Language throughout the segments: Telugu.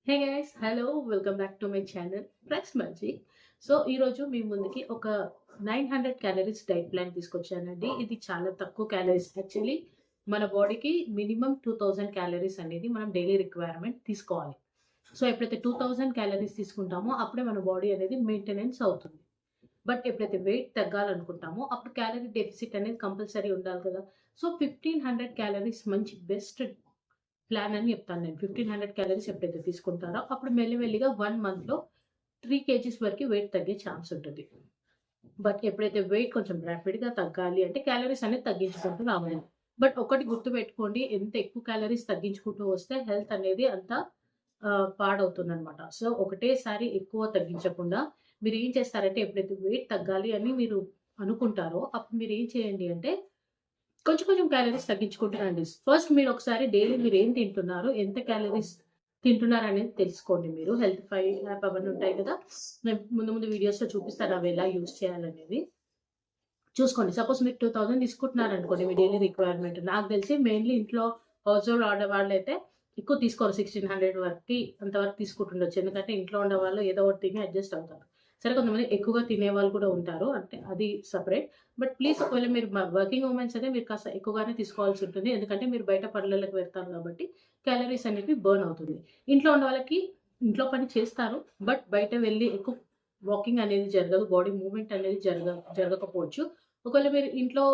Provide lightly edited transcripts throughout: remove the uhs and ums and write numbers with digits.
Hey guys hello welcome back to my channel fresh magic. So ఈరోజు మీ ముందుకి ఒక 900 క్యాలరీస్ డైట్ ప్లాన్ తీసుకొచ్చానండి. ఇది చాలా తక్కువ క్యాలరీస్. యాక్చువల్లీ మన బాడీకి మినిమం 2000 క్యాలరీస్ అనేది మనం డైలీ రిక్వైర్మెంట్ తీసుకోవాలి. సో ఎప్పుడైతే 2000 క్యాలరీస్ తీసుకుంటామో అప్పుడే మన బాడీ అనేది మెయింటెనెన్స్ అవుతుంది. బట్ ఎప్పుడైతే వెయిట్ తగ్గాలనుకుంటామో అప్పుడు క్యాలరీ డెఫిసిట్ అనేది కంపల్సరీ ఉండాలి కదా. సో 1500 క్యాలరీస్ మంచి బెస్ట్ ప్లాన్ అని చెప్తాను నేను. 1500 క్యాలరీస్ ఎప్పుడైతే తీసుకుంటారో అప్పుడు మెల్లిమెల్లిగా 1 మంత్‌లో 3 కేజీస్ వరకు వెయిట్ తగ్గే ఛాన్స్ ఉంటుంది. బట్ ఎప్పుడైతే వెయిట్ కొంచెం ర్యాపిడ్‌గా తగ్గాలి అంటే క్యాలరీస్ అనేది తగ్గించుకుంటూ రావాలి. బట్ ఒకటి గుర్తుపెట్టుకోండి, ఎంత ఎక్కువ క్యాలరీస్ తగ్గించుకుంటూ వస్తే హెల్త్ అనేది అంత పాడవుతుందనమాట. సో ఒకటేసారి ఎక్కువ తగ్గించకుండా మీరు ఏం చేస్తారంటే ఎప్పుడైతే వెయిట్ తగ్గాలి అని మీరు అనుకుంటారో అప్పుడు మీరు ఏం చేయండి అంటే కొంచెం కొంచెం క్యాలరీస్ తగ్గించుకుంటూ రండి. ఫస్ట్ మీరు ఒకసారి డైలీ మీరు ఏం తింటున్నారు, ఎంత క్యాలరీస్ తింటున్నారు అనేది తెలుసుకోండి మీరు. హెల్త్‌ఫై యాప్ అవన్నీ ఉంటాయి కదా. నేను ముందు ముందు వీడియోస్‌లో చూపిస్తాను అవి ఎలా యూజ్ చేయాలనేది. చూసుకోండి. సపోజ్ మీరు 2000 తీసుకుంటున్నారనుకోండి మీ డైలీ రిక్వైర్మెంట్. నాకు తెలిసి మెయిన్‌లీ ఇంట్లో హౌస్ హోల్డ్ ఆడవాళ్ళైతే ఎక్కువ తీసుకోరు. 1600 వరకి అంతవరకు తీసుకుంటుండొచ్చు. ఎందుకంటే ఇంట్లో ఉండేవాళ్ళు ఏదో ఒకటి తిని అడ్జస్ట్ అవుతారు. సరే కొంతమంది ఎక్కువగా తినేవాళ్ళు కూడా ఉంటారు. అంటే అది సెపరేట్. బట్ ప్లీజ్ ఒకవేళ మీరు వర్కింగ్ ఉమెన్స్ అయితే మీరు కాస్త ఎక్కువగానే తీసుకోవాల్సి ఉంటుంది. ఎందుకంటే మీరు బయట పనులకి వెళ్తారు కాబట్టి క్యాలరీస్ అనేవి బర్న్ అవుతుంది. ఇంట్లో ఉన్న వాళ్ళకి ఇంట్లో పని చేస్తారు. బట్ బయట వెళ్లి ఎక్కువ వాకింగ్ అనేది జరగదు. బాడీ మూవ్‌మెంట్ అనేది జరగకపోవచ్చు. ఒకవేళ మీరు ఇంట్లో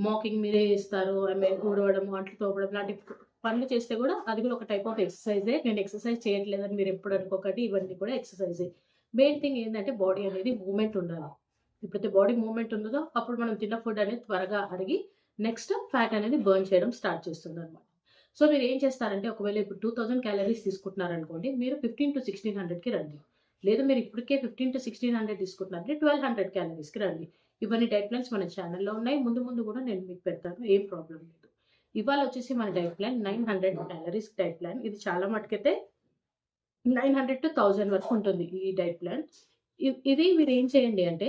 వాకింగ్ మీరే చేస్తారు. ఐ మీన్ ఊడవడం, అంట్లు తోమడం లాంటి పనులు చేస్తే కూడా అది కూడా ఒక టైప్ ఆఫ్ ఎక్సర్‌సైజే. నేను ఎక్సర్‌సైజ్ చేయట్లేదని మీరు ఎప్పుడు అనుకోకండి. ఇవన్నీ కూడా ఎక్సర్‌సైజే. మెయిన్ థింగ్ ఏంటంటే బాడీ అనేది మూవ్‌మెంట్ ఉండాలి. ఎప్పుడైతే బాడీ మూవ్‌మెంట్ ఉంటదో అప్పుడు మనం తిన్న ఫుడ్ అనేది త్వరగా అరిగి నెక్స్ట్ ఫ్యాట్ అనేది బర్న్ చేయడం స్టార్ట్ చేస్తుందన్నమాట. సో మీరు ఏం చేస్తారంటే ఒకవేళ ఇప్పుడు 2000 క్యాలరీస్ తీసుకుంటున్నారనుకోండి, మీరు 15-1600కి రండి. లేదు మీరు ఇప్పటికే 15-1600 తీసుకుంటున్నారంటే 1200 క్యాలరీస్‌కి రండి. ఇవన్నీ డైట్ ప్లాన్స్ మన ఛానెల్‌లో ఉన్నాయి. ముందు ముందు కూడా నేను మీకు పెడతాను. ఏం ప్రాబ్లమ్ లేదు. ఇవాళ వచ్చేసి మన diet plan 900 calories diet plan. ఇది చాలా మటుకైతే 900-1000 వరకు ఉంటుంది ఈ డైట్ ప్లాన్. ఇది మీరేం చేయండి అంటే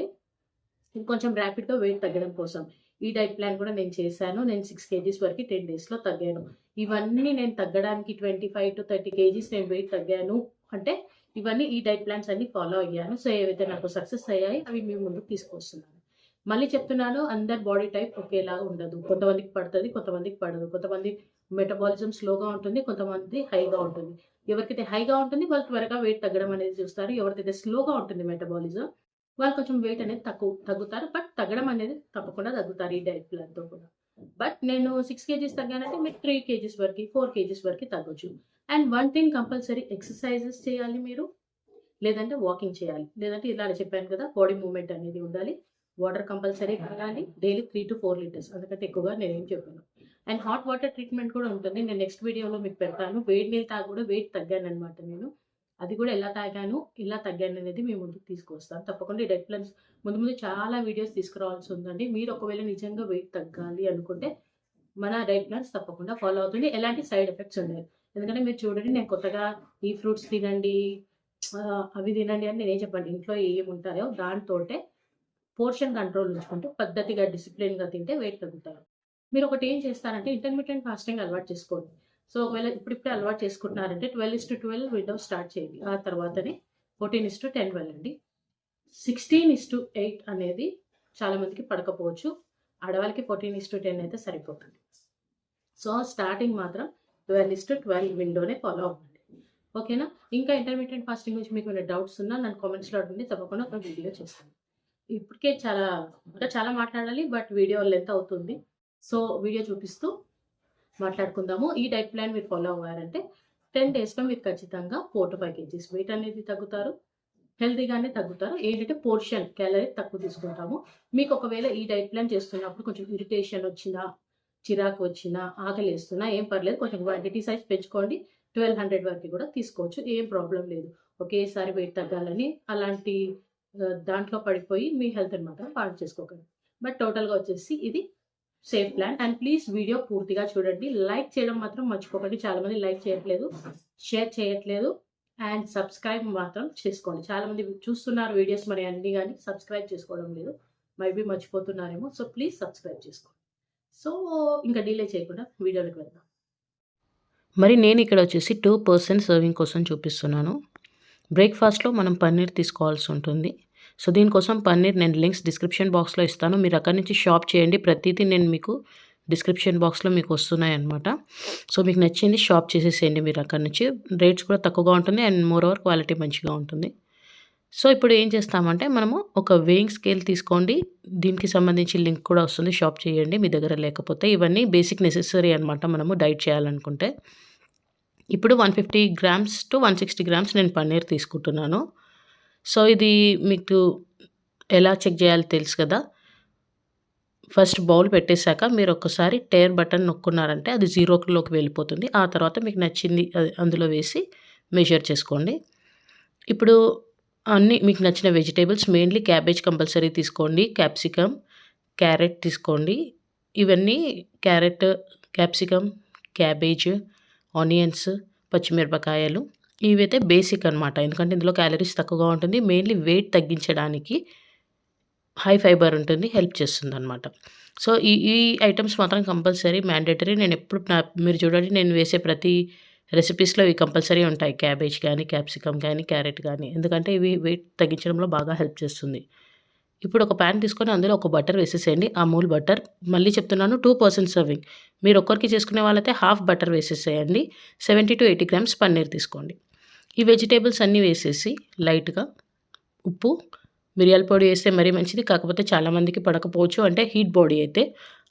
కొంచెం ర్యాపిడ్‌గా వెయిట్ తగ్గడం కోసం. ఈ డైట్ ప్లాన్ కూడా నేను చేశాను. నేను 6 కేజీస్ వరకి 10 డేస్‌లో తగ్గాను. ఇవన్నీ నేను తగ్గడానికి 25-30 కేజీస్ నేను వెయిట్ తగ్గాను అంటే ఇవన్నీ ఈ డైట్ ప్లాన్స్ అన్నీ ఫాలో అయ్యాను. సో ఏవైతే నాకు సక్సెస్ అయ్యాయి అవి మీ ముందుకు తీసుకొస్తున్నాను. మళ్ళీ చెప్తున్నాను, అందరి బాడీ టైప్ ఒకేలాగా ఉండదు. కొంతమందికి పడతది, కొంతమందికి పడదు. కొంతమంది మెటబాలిజం స్లోగా ఉంటుంది, కొంతమంది హైగా ఉంటుంది. ఎవరికైతే హైగా ఉంటుంది వాళ్ళు త్వరగా వెయిట్ తగ్గడం అనేది చూస్తారు. ఎవరికైతే స్లోగా ఉంటుంది మెటబాలిజం వాళ్ళు కొంచెం వెయిట్ అనేది తగ్గుతారు. బట్ తగ్గడం అనేది తప్పకుండా తగ్గుతారు ఈ డైట్ ప్లాన్‌తో కూడా. బట్ నేను 6 కేజీస్ తగ్గానంటే మీరు 3 కేజీస్ వరకి, 4 కేజీస్ వరకి తగ్గొచ్చు. And one thing compulsory exercises చేయాలి మీరు. లేదంటే వాకింగ్ చేయాలి. లేదంటే ఇలానే చెప్పాను కదా బాడీ మూవ్‌మెంట్ అనేది ఉండాలి. వాటర్ కంపల్సరీ తాగాలి. Daily 3-4 litres. అంతకంటే ఎక్కువగా నేనేం చెప్పను. అండ్ హాట్ వాటర్ ట్రీట్మెంట్ కూడా ఉంటుంది. నేను నెక్స్ట్ వీడియోలో మీకు పెడతాను. వేడి నీళ్ళు తాగి కూడా వెయిట్ తగ్గాననమాట నేను. అది కూడా ఎలా తాగాను, ఎలా తగ్గాననేది మీ ముందుకు తీసుకొస్తాను. తప్పకుండా ఈ డైట్ ప్లాన్స్ ముందు ముందు చాలా వీడియోస్ తీసుకురావాల్సి ఉందండి. మీరు ఒకవేళ నిజంగా వెయిట్ తగ్గాలి అనుకుంటే మన డైట్ ప్లాన్స్ తప్పకుండా ఫాలో అవుతుంది. ఎలాంటి సైడ్ ఎఫెక్ట్స్ ఉండవు. ఎందుకంటే మీరు చూడండి, నేను కొత్తగా ఈ ఫ్రూట్స్ తినండి, అవి తినండి అని నేనేం చెప్పను. ఇంట్లో ఏముంటాయో దానితోటే పోర్షన్ కంట్రోల్ ఉంచుకుంటూ పద్ధతిగా డిసిప్లిన్‌గా తింటే వెయిట్ తగ్గుతారు. మీరొకటి ఏం చేస్తారంటే ఇంటర్మిటెంట్ ఫాస్టింగ్ అలవాటు చేసుకోండి. సో, ఒకవేళ ఇప్పుడిప్పుడే అలవాటు చేసుకుంటున్నారంటే 12:12 విండో స్టార్ట్ చేయండి. ఆ తర్వాతనే 14:10 వెళ్ళండి. 16:8 అనేది చాలా మందికి పడకపోవచ్చు. ఆడవాళ్ళకి 14:10 అయితే సరిపోతుంది. సో, స్టార్టింగ్ మాత్రం 12:12 విండోనే ఫాలో అవ్వండి. ఓకేనా? ఇంకా ఇంటర్మిటెంట్ ఫాస్టింగ్ గురించి మీకు ఏమైనా డౌట్స్ ఉన్నా నన్ను కామెంట్స్‌లో అడగండి. తప్పకుండా ఒక వీడియో చేస్తాను. ఇప్పటికే ఇంకా చాలా మాట్లాడాలి. బట్ వీడియో లెంత్ అవుతుంది. సో, వీడియో చూపిస్తూ మాట్లాడుకుందాము. ఈ డైట్ ప్లాన్ మీరు ఫాలో అవ్వారంటే 10 డేస్‌లో మీరు ఖచ్చితంగా 4-5 కేజీస్ వెయిట్ అనేది తగ్గుతారు. హెల్తీగానే తగ్గుతారు. ఏంటంటే పోర్షన్ క్యాలరీ తక్కువ తీసుకుంటాము. మీకు ఒకవేళ ఈ డైట్ ప్లాన్ చేస్తున్నప్పుడు కొంచెం ఇరిటేషన్ వచ్చినా, చిరాకు వచ్చినా, ఆకలేస్తున్నా ఏం పర్లేదు. కొంచెం క్వాంటిటీ సైజ్ పెంచుకోండి. 1200 వరకు కూడా తీసుకోవచ్చు. ఏం ప్రాబ్లమ్ లేదు. ఒకేసారి వెయిట్ తగ్గాలని అలాంటి దాంట్లో పడిపోయి మీ హెల్త్‌ని మాత్రం పాడు చేసుకోకండి. బట్ టోటల్‌గా వచ్చేసి ఇది safe plan. And please video పూర్తిగా చూడండి. లైక్ చేయడం మాత్రం మర్చిపోకండి. చాలామంది లైక్ చేయట్లేదు, షేర్ చేయట్లేదు అండ్ సబ్స్క్రైబ్ మాత్రం చేసుకోండి. చాలామంది చూస్తున్నారు వీడియోస్ మరి అన్నీ గానీ సబ్స్క్రైబ్ చేసుకోవడం లేదు. మేబీ మర్చిపోతున్నారేమో. సో, ప్లీజ్ సబ్స్క్రైబ్ చేసుకోండి. సో, ఇంకా డిలే చేయకుండా వీడియోలోకి వెళ్దాం. మరి నేను ఇక్కడ వచ్చేసి 2 పర్సన్ సర్వింగ్ కోసం చూపిస్తున్నాను. బ్రేక్‌ఫాస్ట్‌లో మనం పన్నీర్ తీసుకోవాల్సి ఉంటుంది. సో, దీనికోసం పన్నీర్ నేను లింక్స్ డిస్క్రిప్షన్ బాక్స్‌లో ఇస్తాను. మీరు అక్కడి నుంచి షాప్ చేయండి. ప్రతీదీ నేను మీకు డిస్క్రిప్షన్ బాక్స్‌లో మీకు వస్తున్నాయన్నమాట. సో, మీకు నచ్చింది షాప్ చేసేసేయండి మీరు అక్కడి నుంచి. రేట్స్ కూడా తక్కువగా ఉంటుంది అండ్ మోర్ ఓవర్ క్వాలిటీ మంచిగా ఉంటుంది. సో, ఇప్పుడు ఏం చేస్తామంటే మనము ఒక వేయింగ్ స్కేల్ తీసుకోండి. దీనికి సంబంధించి లింక్ కూడా వస్తుంది. షాప్ చేయండి మీ దగ్గర లేకపోతే. ఇవన్నీ బేసిక్ నెసెసరీ అనమాట మనము డైట్ చేయాలనుకుంటే. ఇప్పుడు 150 గ్రామ్స్ టు 160 గ్రామ్స్ నేను పన్నీర్ తీసుకుంటున్నాను. సో, ఇది మీకు ఎలా చెక్ చేయాలో తెలుసు కదా! ఫస్ట్ బౌల్ పెట్టేసాక మీరు ఒక్కసారి టేర్ బటన్ నొక్కున్నారంటే అది జీరోలోకి వెళ్ళిపోతుంది. ఆ తర్వాత మీకు నచ్చింది అందులో వేసి మెజర్ చేసుకోండి. ఇప్పుడు అన్నీ మీకు నచ్చిన వెజిటబుల్స్ మెయిన్‌లీ క్యాబేజ్ కంపల్సరీ తీసుకోండి. క్యాప్సికమ్, క్యారెట్ తీసుకోండి. ఇవన్నీ క్యారెట్, క్యాప్సికమ్, క్యాబేజ్, ఆనియన్స్, పచ్చిమిరపకాయలు ఇవైతే బేసిక్ అనమాట. ఎందుకంటే ఇందులో క్యాలరీస్ తక్కువగా ఉంటుంది. మెయిన్‌లీ వెయిట్ తగ్గించడానికి హై ఫైబర్ ఉంటుంది. హెల్ప్ చేస్తుందనమాట. సో, ఈ ఈ ఐటెమ్స్ మాత్రం కంపల్సరీ మ్యాండేటరీ. నేనెప్పుడు మీరు చూడండి నేను వేసే ప్రతి రెసిపీస్‌లో ఇవి కంపల్సరీ ఉంటాయి. క్యాబేజ్ గానీ, క్యాప్సికమ్ గానీ, క్యారెట్ గానీ. ఎందుకంటే ఇవి వెయిట్ తగ్గించడంలో బాగా హెల్ప్ చేస్తుంది. ఇప్పుడు ఒక పాన్ తీసుకొని అందులో ఒక బటర్ వేసేసేయండి. అమూల్ బటర్. మళ్ళీ చెప్తున్నాను 2 పర్సన్ సర్వింగ్. మీరు ఒక్కరికి చేసుకునే వాళ్ళైతే హాఫ్ బటర్ వేసేసేయండి. 70-80 గ్రామ్స్ పన్నీర్ తీసుకోండి. ఈ వెజిటబుల్స్ అన్నీ వేసేసి లైట్‌గా ఉప్పు, మిరియాల పొడి వేస్తే మరీ మంచిది. కాకపోతే చాలామందికి పడకపోవచ్చు. అంటే హీట్ బాడీ అయితే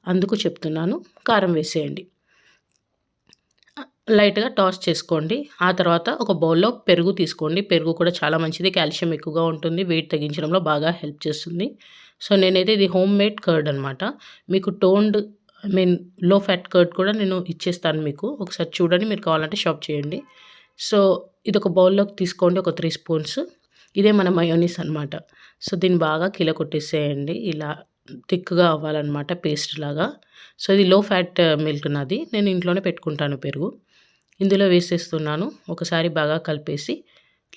అందుకు చెప్తున్నాను. కారం వేసేయండి. లైట్‌గా టాస్ చేసుకోండి. ఆ తర్వాత ఒక బౌల్‌లో పెరుగు తీసుకోండి. పెరుగు కూడా చాలా మంచిది. కాల్షియం ఎక్కువగా ఉంటుంది. వెయిట్ తగ్గించడంలో బాగా హెల్ప్ చేస్తుంది. సో, నేనైతే ఇది హోమ్ మేడ్ కర్డ్ అనమాట. మీకు టోన్డ్ లో ఫ్యాట్ కర్డ్ కూడా నేను ఇచ్చేస్తాను మీకు. ఒకసారి చూడండి. మీరు కావాలంటే షాప్ చేయండి. సో, ఇదొక బౌల్‌లోకి తీసుకోండి. ఒక 3 స్పూన్స్. ఇదే మన మయోనీస్ అనమాట. సో, దీన్ని బాగా కొట్టేసేయండి. ఇలా థిక్‌గా అవ్వాలనమాట పేస్ట్ లాగా. సో, ఇది లో ఫ్యాట్ మిల్క్ నాది. నేను ఇంట్లోనే పెట్టుకుంటాను పెరుగు. ఇందులో వేసేస్తున్నాను. ఒకసారి బాగా కలిపేసి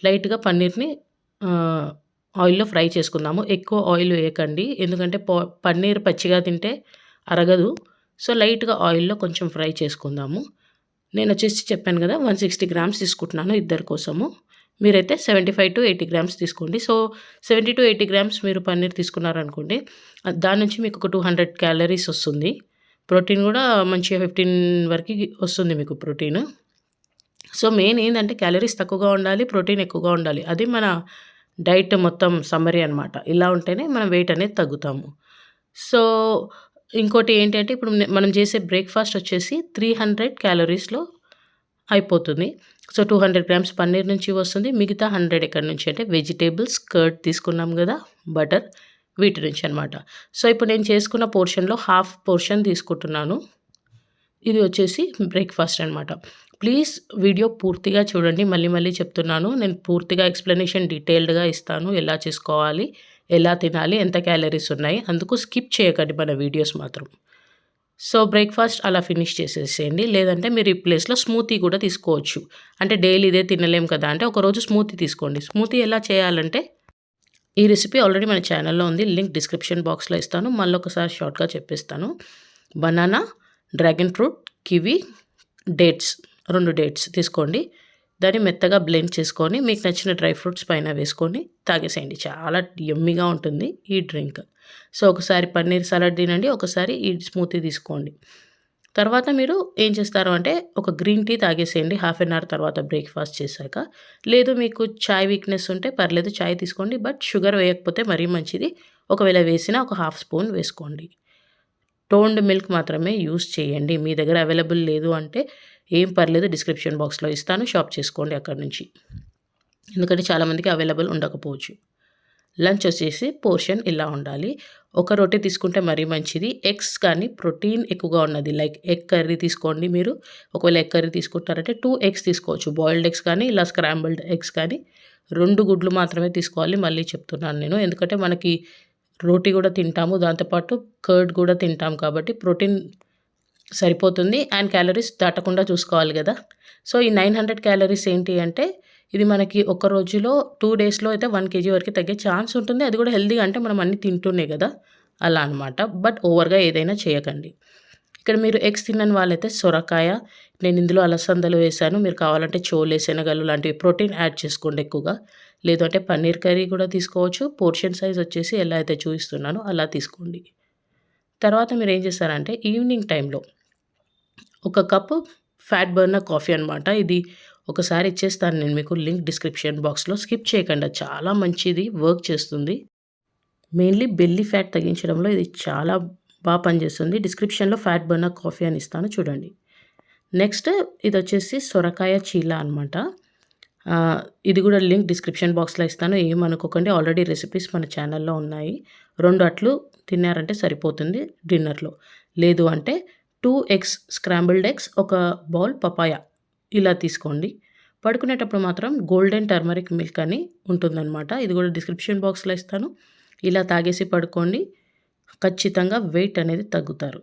లైట్‌గా పన్నీర్‌ని ఆయిల్‌లో ఫ్రై చేసుకుందాము. ఎక్కువ ఆయిల్ వేయకండి. ఎందుకంటే పన్నీర్ పచ్చిగా తింటే అరగదు. సో, లైట్‌గా ఆయిల్‌లో కొంచెం ఫ్రై చేసుకుందాము. నేనొచ్చేసి చెప్పాను కదా! 160 గ్రామ్స్ తీసుకుంటున్నాను ఇద్దరి కోసము. మీరైతే 75-80 గ్రామ్స్ తీసుకోండి. సో, 70-80 గ్రామ్స్ మీరు పన్నీర్ తీసుకున్నారనుకోండి. దాని నుంచి మీకు ఒక 200 క్యాలరీస్ వస్తుంది. ప్రోటీన్ కూడా మంచిగా 15 వరకి వస్తుంది మీకు ప్రోటీన్. సో, మెయిన్ ఏందంటే క్యాలరీస్ తక్కువగా ఉండాలి. ప్రోటీన్ ఎక్కువగా ఉండాలి. అది మన డైట్ మొత్తం సమ్మరీ అనమాట. ఇలా ఉంటేనే మనం వెయిట్ అనేది తగ్గుతాము. సో, ఇంకోటి ఏంటంటే ఇప్పుడు మనం చేసే బ్రేక్‌ఫాస్ట్ వచ్చేసి 300 క్యాలరీస్‌లో అయిపోతుంది. సో, 200 గ్రామ్స్ పన్నీర్ నుంచి వస్తుంది. మిగతా 100 ఎక్కడి నుంచి అంటే వెజిటబుల్స్, కర్డ్ తీసుకున్నాం గదా! బటర్ వీటి నుంచి అనమాట. సో, ఇప్పుడు నేను చేసుకున్న పోర్షన్‌లో హాఫ్ పోర్షన్ తీసుకుంటున్నాను. ఇది వచ్చేసి బ్రేక్‌ఫాస్ట్ అనమాట. ప్లీజ్ వీడియో పూర్తిగా చూడండి. మళ్ళీ మళ్ళీ చెప్తున్నాను. నేను పూర్తిగా ఎక్స్‌ప్లనేషన్ డీటెయిల్డ్‌గా ఇస్తాను. ఎలా చేసుకోవాలి, ఎలా తినాలి, ఎంత క్యాలరీస్ ఉన్నాయి. అందుకు స్కిప్ చేయకండి మన వీడియోస్ మాత్రం. సో, బ్రేక్‌ఫాస్ట్ అలా ఫినిష్ చేసేసేయండి. లేదంటే మీరు ఈ ప్లేస్‌లో స్మూతీ కూడా తీసుకోవచ్చు. అంటే డైలీ ఇదే తినలేం కదా! అంటే ఒకరోజు స్మూతీ తీసుకోండి. స్మూతీ ఎలా చేయాలంటే ఈ రెసిపీ ఆల్రెడీ మన ఛానల్‌లో ఉంది. లింక్ డిస్క్రిప్షన్ బాక్స్‌లో ఇస్తాను. మళ్ళొకసారి షార్ట్‌గా చెప్పేస్తాను. Banana, dragon fruit, kiwi, dates 2 dates తీసుకోండి. దాన్ని మెత్తగా బ్లెండ్ చేసుకొని మీకు నచ్చిన డ్రై ఫ్రూట్స్ పైన వేసుకొని తాగేసేయండి. చాలా యమ్మీగా ఉంటుంది ఈ డ్రింక్. సో, ఒకసారి పన్నీర్ సలాడ్ తినండి. ఒకసారి ఈ స్మూతీ తీసుకోండి. తర్వాత మీరు ఏం చేస్తారు అంటే ఒక గ్రీన్ టీ తాగేసేయండి హాఫ్ ఎన్ అవర్ తర్వాత బ్రేక్‌ఫాస్ట్ చేశాక. లేదు మీకు చాయ్ వీక్‌నెస్ ఉంటే పర్లేదు చాయ్ తీసుకోండి. బట్ షుగర్ వేయకపోతే మరీ మంచిది. ఒకవేళ వేసినా ఒక హాఫ్ స్పూన్ వేసుకోండి. టోన్డ్ మిల్క్ మాత్రమే యూజ్ చేయండి. మీ దగ్గర అవైలబుల్ లేదు అంటే ఏం పర్లేదు డిస్క్రిప్షన్ బాక్స్‌లో ఇస్తాను. షాప్ చేసుకోండి అక్కడి నుంచి. ఎందుకంటే చాలామందికి అవైలబుల్ ఉండకపోవచ్చు. లంచ్ వచ్చేసి పోర్షన్ ఇలా ఉండాలి. ఒక రొట్టె తీసుకుంటే మరీ మంచిది. ఎగ్స్ కానీ ప్రోటీన్ ఎక్కువగా ఉన్నది లైక్ ఎగ్ కర్రీ తీసుకోండి మీరు. ఒకవేళ ఎగ్ కర్రీ తీసుకుంటారంటే 2 ఎగ్స్ తీసుకోవచ్చు. బాయిల్డ్ ఎగ్స్ కానీ ఇలా స్క్రాంబుల్డ్ ఎగ్స్ కానీ 2 గుడ్లు మాత్రమే తీసుకోవాలి. మళ్ళీ చెప్తున్నాను నేను. ఎందుకంటే మనకి రోటీ కూడా తింటాము. దాంతోపాటు కర్డ్ కూడా తింటాం కాబట్టి ప్రోటీన్ సరిపోతుంది. అండ్ క్యాలరీస్ దాటకుండా చూసుకోవాలి కదా! సో, ఈ 900 క్యాలరీస్ ఏంటి అంటే ఇది మనకి ఒక రోజులో 2 డేస్‌లో అయితే 1 కేజీ వరకు తగ్గే ఛాన్స్ ఉంటుంది. అది కూడా హెల్తీగా అంటే మనం అన్నీ తింటూనే కదా! అలా అనమాట. బట్ ఓవర్‌గా ఏదైనా చేయకండి. ఇక్కడ మీరు ఎగ్స్ తినని వాళ్ళైతే సొరకాయ, నేను ఇందులో అలసందలు వేశాను. మీరు కావాలంటే చోలే, శనగలు లాంటివి ప్రోటీన్ యాడ్ చేసుకోండి ఎక్కువగా. లేదు అంటే పన్నీర్ కర్రీ కూడా తీసుకోవచ్చు. పోర్షన్ సైజ్ వచ్చేసి ఎలా అయితే చూపిస్తున్నానో అలా తీసుకోండి. తర్వాత మీరేం చేస్తారంటే ఈవినింగ్ టైంలో ఒక కప్పు ఫ్యాట్ బర్నర్ కాఫీ అనమాట. ఇది ఒకసారి ఇచ్చేస్తాను నేను మీకు లింక్ డిస్క్రిప్షన్ బాక్స్‌లో. స్కిప్ చేయకండి. అది చాలా మంచిది. వర్క్ చేస్తుంది. మెయిన్‌లీ బెల్లీ ఫ్యాట్ తగ్గించడంలో ఇది చాలా పనిచేస్తుంది. డిస్క్రిప్షన్‌లో ఫ్యాట్ బర్నర్ కాఫీ అని ఇస్తాను చూడండి. నెక్స్ట్ ఇదొచ్చేసి సొరకాయ చీలా అనమాట. ఇది కూడా లింక్ డిస్క్రిప్షన్ బాక్స్‌లో ఇస్తాను. ఏమనుకోకండి. ఆల్రెడీ రెసిపీస్ మన ఛానల్‌లో ఉన్నాయి. 2 అట్లు తిన్నారంటే సరిపోతుంది డిన్నర్‌లో. లేదు అంటే 2 ఎగ్స్, స్క్రాంబుల్డ్ ఎగ్స్, ఒక బౌల్ పపాయ ఇలా తీసుకోండి. పడుకునేటప్పుడు మాత్రం గోల్డెన్ టర్మరిక్ మిల్క్ అని ఉంటుందనమాట. ఇది కూడా డిస్క్రిప్షన్ బాక్స్‌లో ఇస్తాను. ఇలా తాగేసి పడుకోండి. ఖచ్చితంగా వెయిట్ అనేది తగ్గుతారు.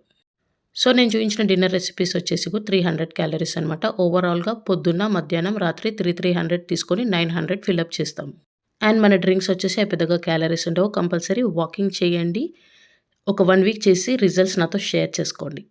సో, నేను చూయించిన డిన్నర్ రెసిపీస్ వచ్చేసి 300 క్యాలరీస్ అనమాట. ఓవరాల్‌గా పొద్దున్న, మధ్యాహ్నం, రాత్రి 300 తీసుకొని 900 ఫిలప్ చేస్తాము. అండ్ మన డ్రింక్స్ వచ్చేసి అవి పెద్దగా క్యాలరీస్ ఉండవు. కంపల్సరీ వాకింగ్ చేయండి. ఒక 1 వీక్ చేసి రిజల్ట్స్ నాతో షేర్ చేసుకోండి.